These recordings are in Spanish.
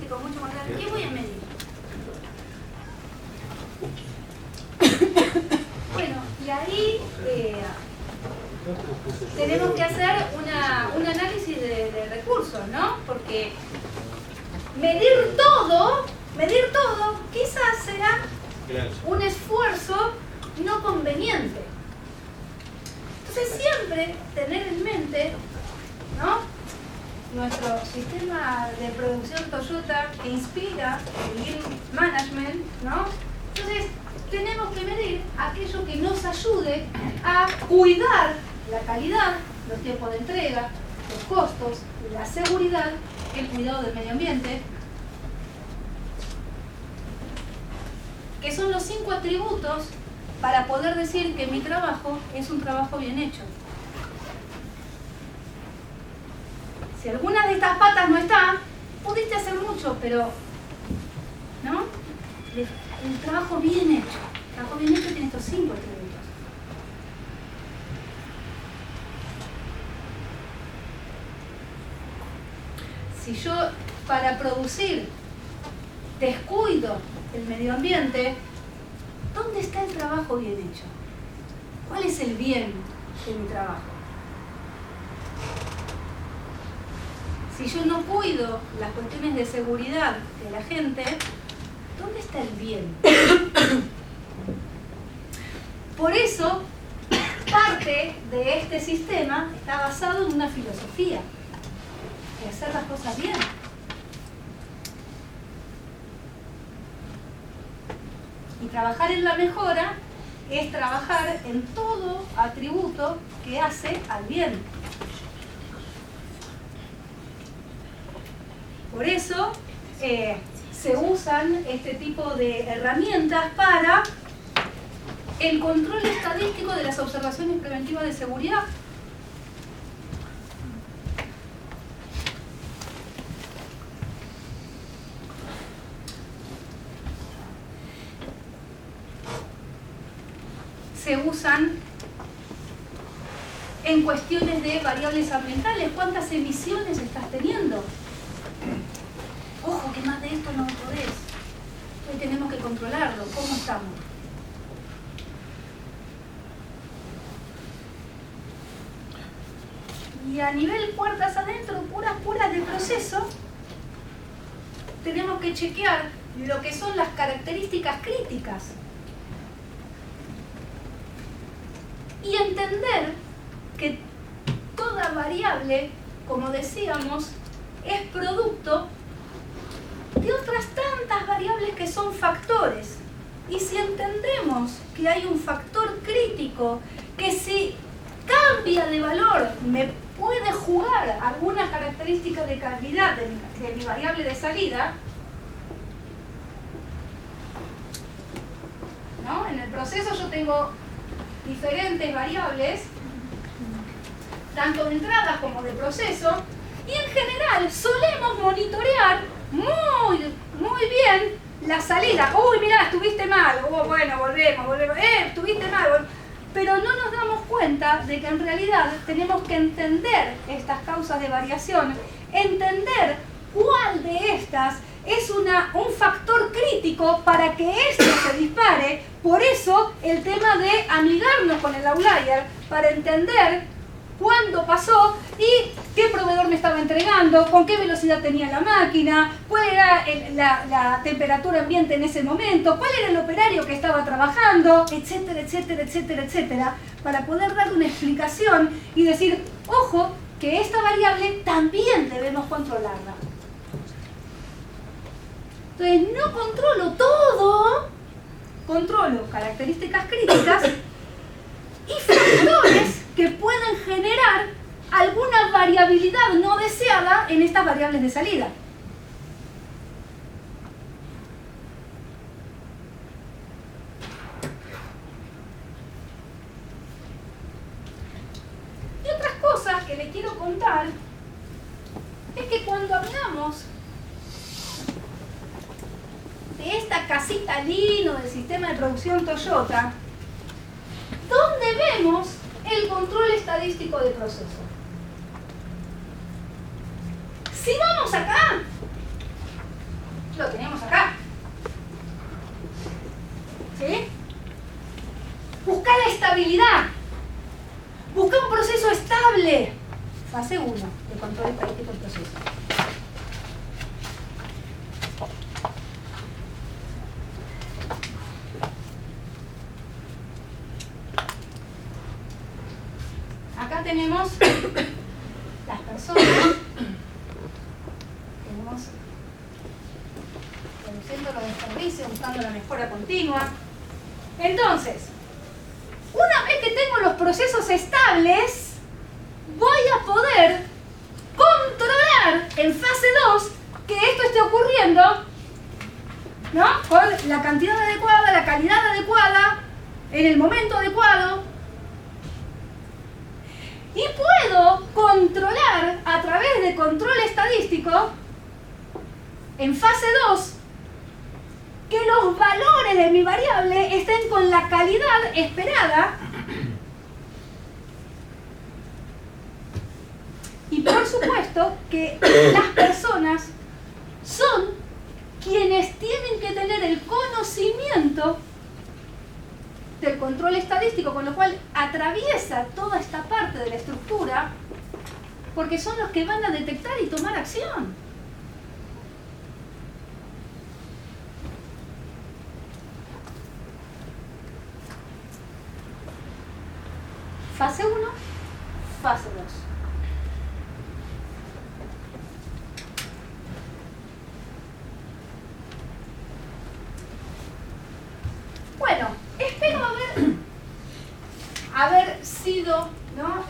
estadístico mucho más grande. ¿Qué voy a medir? Bueno, y ahí tenemos que hacer un análisis de recursos, ¿no? Porque medir todo quizás será un esfuerzo no conveniente. Entonces siempre tener en mente, ¿no?, nuestro sistema de producción Toyota que inspira el Lean Management, ¿no? Entonces tenemos que medir aquello que nos ayude a cuidar la calidad, los tiempos de entrega, los costos, la seguridad, el cuidado del medio ambiente, que son los 5 atributos para poder decir que mi trabajo es un trabajo bien hecho. Si alguna de estas patas no está, pudiste hacer mucho, pero ¿no? El trabajo bien hecho. El trabajo bien hecho tiene estos 5 atributos. Si yo para producir descuido el medio ambiente, ¿dónde está el trabajo bien hecho? ¿Cuál es el bien de mi trabajo? Si yo no cuido las cuestiones de seguridad de la gente, ¿dónde está el bien? Por eso, parte de este sistema está basado en una filosofía de hacer las cosas bien. Y trabajar en la mejora es trabajar en todo atributo que hace al bien. Por eso se usan este tipo de herramientas para el control estadístico de las observaciones preventivas de seguridad. Se usan en cuestiones de variables ambientales. ¿Cuántas emisiones estás teniendo? Ojo, que más de esto no podés. Hoy tenemos que controlarlo. ¿Cómo estamos? Y a nivel puertas adentro, puras de proceso, tenemos que chequear lo que son las características críticas. Y entender que toda variable, como decíamos, es producto de otras tantas variables que son factores. Y si entendemos que hay un factor crítico que si cambia de valor me puede jugar alguna característica de calidad de mi variable de salida, ¿no? En el proceso yo tengo diferentes variables, tanto de entradas como de proceso, y en general solemos monitorear muy bien la salida. Uy, mirá, estuviste mal. Bueno, volvemos. Estuviste mal. Pero no nos damos cuenta de que en realidad tenemos que entender estas causas de variación, entender cuál de estas es un factor crítico para que esto se dispare. Por eso el tema de amigarnos con el outlier, para entender cuándo pasó y qué proveedor me estaba entregando, con qué velocidad tenía la máquina, cuál era la temperatura ambiente en ese momento, cuál era el operario que estaba trabajando, etcétera, etcétera, etcétera, etcétera, para poder dar una explicación y decir, ojo, que esta variable también debemos controlarla. Entonces, no controlo todo, controlo características críticas y factores que pueden generar alguna variabilidad no deseada en estas variables de salida. Y otras cosas que les quiero contar es que cuando hablamos de esta casita Lean o del sistema de producción Toyota, ¿dónde vemos el control estadístico de proceso? Si vamos acá, estabilidad. Busca un proceso estable. Fase 1 de control estadístico del proceso. Acá tenemos las personas. Tenemos reduciendo los desperdicios, buscando la mejora continua. Entonces, una vez que tengo los procesos estables, voy a poder controlar en fase 2 que esto esté ocurriendo, ¿no? Con la cantidad adecuada, la calidad adecuada, en el momento adecuado. Y puedo controlar a través de control estadístico, en fase 2, que los valores de mi variable estén con la calidad esperada. Y por supuesto que las personas son quienes tienen que tener el conocimiento del control estadístico, con lo cual atraviesa toda esta parte de la estructura, porque son los que van a detectar y tomar acción. Fase 1, fase 2. Bueno, espero haber sido, ¿no?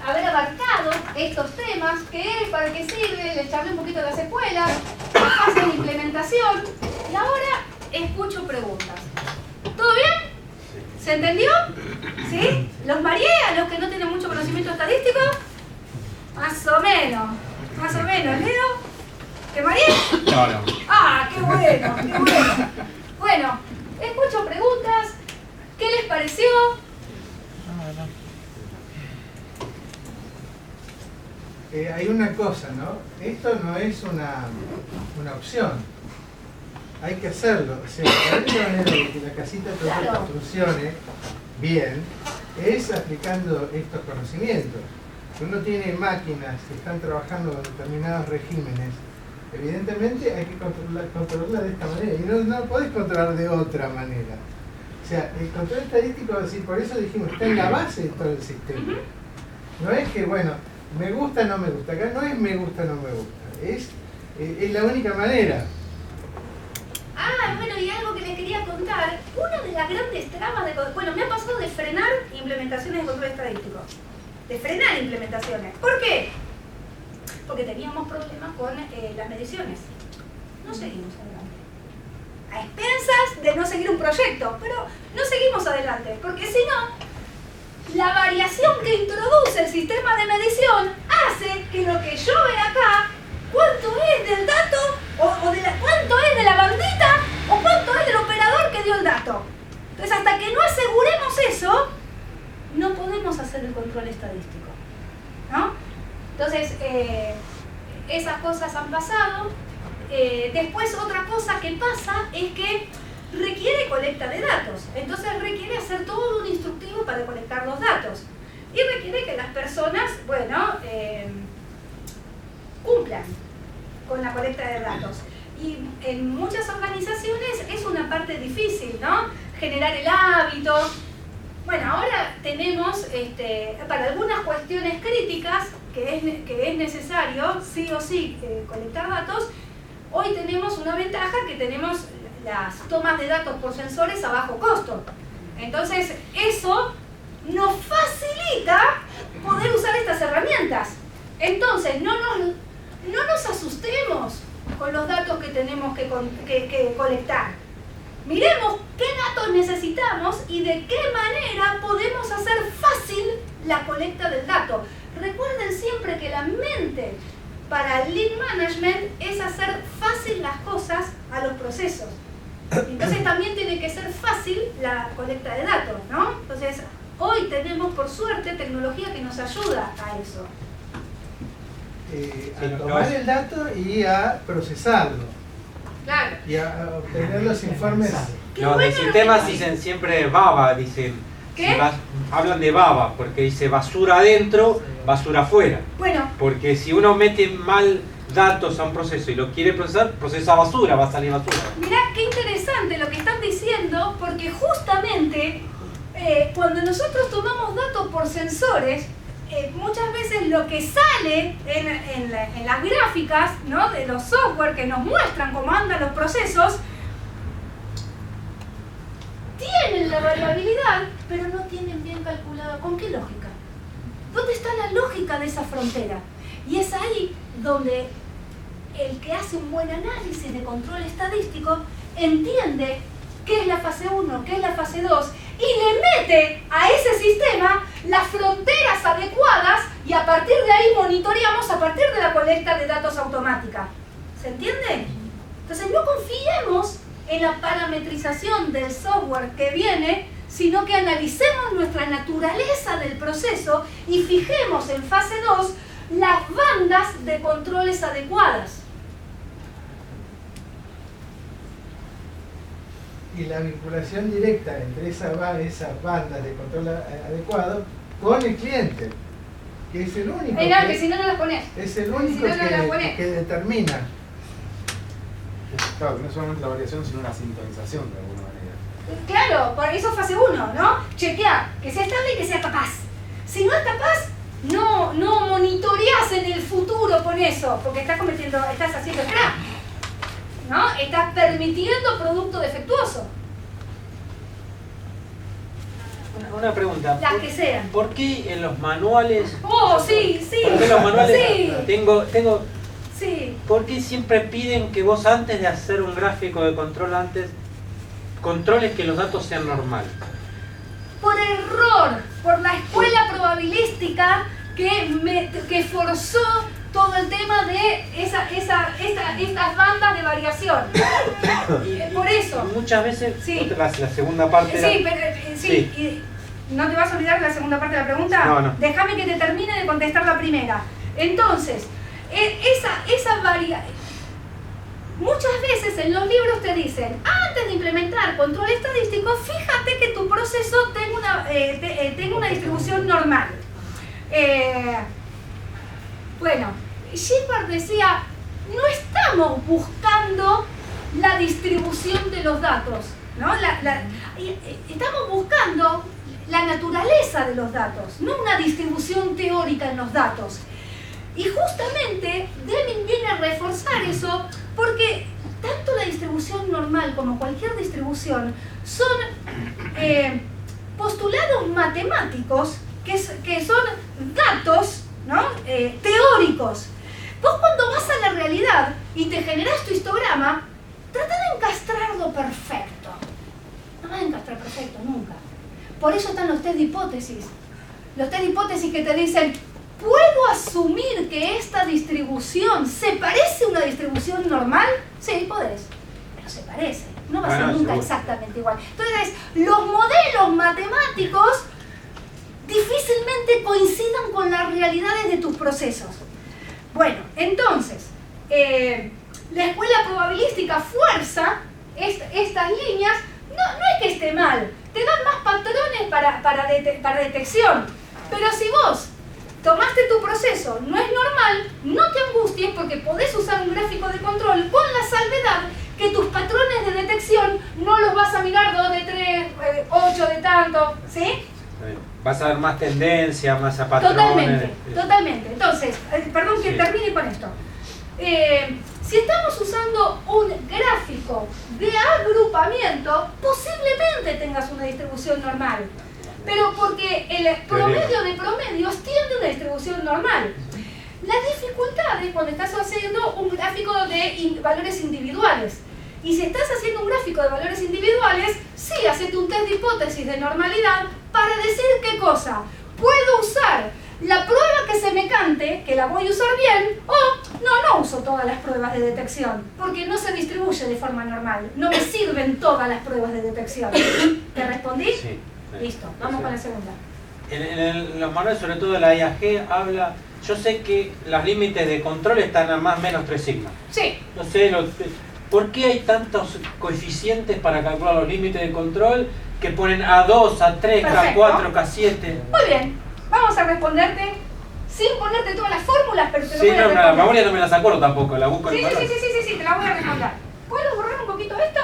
Haber abarcado estos temas, que es, para qué sirve, les charlé un poquito de las escuelas, la fase de implementación, y ahora escucho preguntas. ¿Todo bien? ¿Se entendió? ¿Sí? ¿Los mareé a los que no tienen mucho conocimiento estadístico? Más o menos. Más o menos. ¿Leo? ¿Te mareé? No. ¡Ah, qué bueno! ¡Qué bueno! Bueno, escucho preguntas. ¿Qué les pareció? Hay una cosa, ¿no? Esto no es una opción. Hay que hacerlo. O sea, la única manera de que la casita total funcione bien es aplicando estos conocimientos. Si uno tiene máquinas que están trabajando con determinados regímenes, evidentemente hay que controlarla de esta manera. Y no podés controlar de otra manera. O sea, el control estadístico, por eso dijimos, está en la base de todo el sistema. No es que, bueno, me gusta, no me gusta. Acá no es me gusta, no me gusta. Es la única manera. Ah, bueno, y algo que les quería contar. Una de las grandes trabas de... Bueno, me ha pasado de frenar implementaciones de control estadístico. De frenar implementaciones. ¿Por qué? Porque teníamos problemas con las mediciones. No seguimos adelante. A expensas de no seguir un proyecto, pero no seguimos adelante. Porque si no, la variación que introduce el sistema de medición hace que lo que yo vea acá, cuánto es del dato, cuánto es de la bandita, o cuánto es del operador que dio el dato. Entonces, hasta que no aseguremos eso, no podemos hacer el control estadístico, ¿no? Entonces, esas cosas han pasado. Después, otra cosa que pasa es que requiere colecta de datos. Entonces, requiere hacer todo un instructivo para colectar los datos. Y requiere que las personas, bueno, cumplan con la colecta de datos. Y en muchas organizaciones es una parte difícil, ¿no? Generar el hábito. Bueno, ahora tenemos, para algunas cuestiones críticas, que es necesario, sí o sí, colectar datos, hoy tenemos una ventaja que tenemos las tomas de datos por sensores a bajo costo. Entonces, eso nos facilita poder usar estas herramientas. Entonces, no nos asustemos con los datos que tenemos que colectar. Miremos qué datos necesitamos y de qué manera podemos hacer fácil la colecta del dato. Recuerden siempre que la mente para el Lean Management es hacer fácil las cosas a los procesos. Entonces también tiene que ser fácil la colecta de datos, ¿no? Entonces, hoy tenemos por suerte tecnología que nos ayuda a eso. A tomar el dato y a procesarlo. Claro. y a obtener los informes. Los de sistemas dicen siempre baba, dicen. ¿Qué? Si hablan de baba, porque dice basura adentro, basura afuera. Bueno, Porque si uno mete mal datos a un proceso y lo quiere procesar, procesa basura, va a salir basura. mirá qué interesante lo que están diciendo, porque justamente cuando nosotros tomamos datos por sensores, muchas veces lo que sale en las gráficas, ¿no?, de los software que nos muestran cómo andan los procesos, tienen la variabilidad, pero no tienen bien calculada. ¿Con qué lógica? ¿Dónde está la lógica de esa frontera? Y es ahí donde el que hace un buen análisis de control estadístico entiende qué es la fase 1, qué es la fase 2, y le mete a ese sistema las fronteras adecuadas, y a partir de ahí monitoreamos a partir de la colecta de datos automática. ¿Se entiende? Entonces no confiemos en la parametrización del software que viene, sino que analicemos nuestra naturaleza del proceso y fijemos en fase 2 las bandas de controles adecuadas. Y la vinculación directa entre esas bandas de control adecuado con el cliente, que es el único que si no, no las pones. es el único Si no, no las pones. que determina. Claro, que no solamente la variación, sino la sintonización de alguna manera. Claro, por eso fase 1, ¿no? Chequear que sea estable y que sea capaz. Si no es capaz, no monitoreas en el futuro con eso, porque estás haciendo scrap, ¿no? Estás permitiendo producto defectuoso. Una pregunta. Las que sean. ¿Por qué en los manuales... Oh, sí. ¿Por qué en los manuales Sí. Sí. ¿Por qué siempre piden que vos antes de hacer un gráfico de control controles que los datos sean normales? Por error, por la escuela probabilística que forzó todo el tema de estas bandas de variación. Por eso. Muchas veces, Sí. la segunda parte... Sí. Y ¿no te vas a olvidar de la segunda parte de la pregunta? No. Déjame que te termine de contestar la primera. Entonces, esa variación... Muchas veces en los libros te dicen, antes de implementar control estadístico, fíjate que tu proceso tenga una distribución normal. Bueno, Shepard decía, no estamos buscando la distribución de los datos, ¿no? Estamos buscando la naturaleza de los datos, no una distribución teórica en los datos. Y justamente Deming viene a reforzar eso, porque tanto la distribución normal como cualquier distribución son postulados matemáticos que son datos, ¿no? Teóricos. Vos cuando vas a la realidad y te generas tu histograma, trata de encastrarlo perfecto. No vas a encastrar perfecto nunca. Por eso están los test de hipótesis. Los test de hipótesis que te dicen, ¿puedo asumir que esta distribución se parece a una distribución normal? Sí, podés, pero se parece. No va a ser nunca exactamente igual. Entonces, los modelos matemáticos difícilmente coincidan con las realidades de tus procesos. Bueno, entonces, la escuela probabilística fuerza estas líneas. No es que esté mal, te dan más patrones para detección. Pero si vos tomaste tu proceso, no es normal, no te angusties porque podés usar un gráfico de control con la salvedad que tus patrones de detección no los vas a mirar 2 de 3, 8 de tanto, ¿sí? Vas a ver más tendencia, más a patrones. Totalmente. Entonces, perdón que termine con esto. Si estamos usando un gráfico de agrupamiento, posiblemente tengas una distribución normal. Pero porque el promedio de promedios tiene una distribución normal. La dificultad es cuando estás haciendo un gráfico de valores individuales. Y si estás haciendo un gráfico de valores individuales, sí, hacete un test de hipótesis de normalidad para decir qué cosa. Puedo usar la prueba que se me cante, que la voy a usar bien, o no uso todas las pruebas de detección, porque no se distribuye de forma normal. No me sirven todas las pruebas de detección. ¿Te respondí? Sí. Listo, vamos con la segunda. En los manuales, sobre todo la IAG, habla... Yo sé que los límites de control están a más o menos 3 sigmas. Sí. No sé, ¿Por qué hay tantos coeficientes para calcular los límites de control que ponen A2, A3, Perfecto. K4, K7? Muy bien, vamos a responderte sin ponerte todas las fórmulas, pero te lo Sí, voy a no, responder. la memoria no me las acuerdo tampoco, la busco en Sí, el sí, valor. sí, te la voy a responder. ¿Puedo borrar un poquito esto?